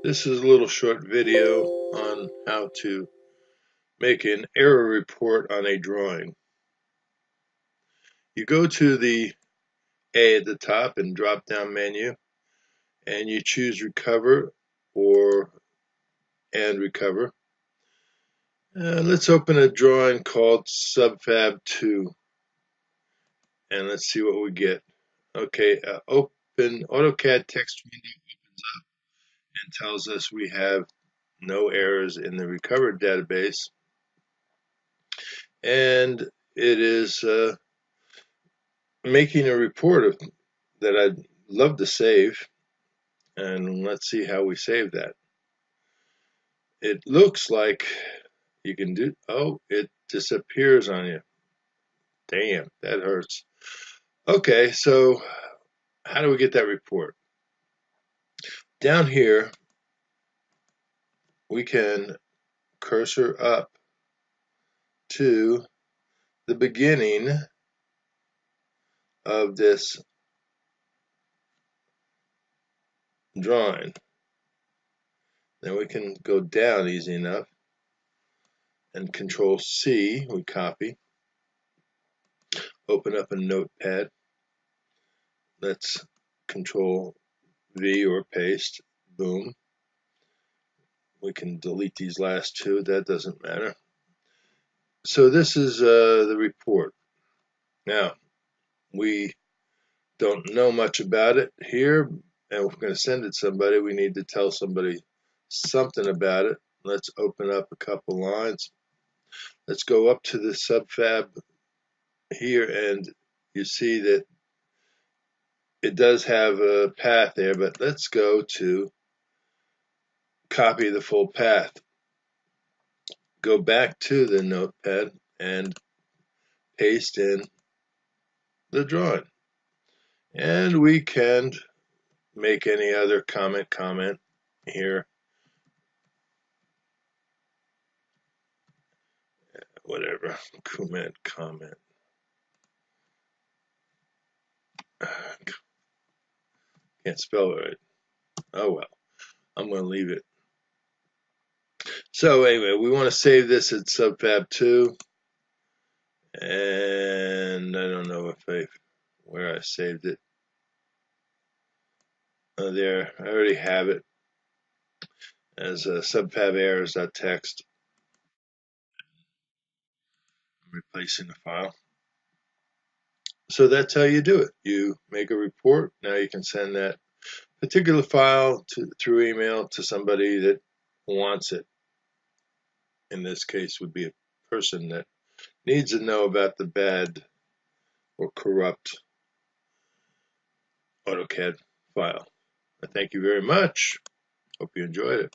This is a little short video on how to make an error report on a drawing. You go to the A at the top and drop down menu and you choose recover and recover. Let's open a drawing called Subfab 2 and let's see what we get. Okay, open AutoCAD text window opens up and tells us we have no errors in the recovered database, and it is making a report that I'd love to save, and let's see how we save that. It looks like you can do, oh, it disappears on you. Damn, that hurts. Okay, so how do we get that report? Down here, we can cursor up to the beginning of this drawing. Then we can go down easy enough and Control C, we copy, open up a notepad. Let's Control V or paste, boom. We can delete these last two, that doesn't matter. So this is the report. Now, we don't know much about it here, and if we're going to send it to somebody, we need to tell somebody something about it. Let's open up a couple lines. Let's go up to the subfab here, and you see that it does have a path there, but let's go to copy the full path. Go back to the notepad and paste in the drawing. And we can make any other comment here. Whatever, comment. Can't spell it right. Oh well, I'm going to leave it. So anyway, we want to save this at subfab 2. And I don't know where I saved it. Oh, there, I already have it as a subfab errors.txt. I'm replacing the file. So that's how you do it. You make a report. Now you can send that particular file through email to somebody that wants it. In this case, would be a person that needs to know about the bad or corrupt AutoCAD file. I thank you very much. Hope you enjoyed it.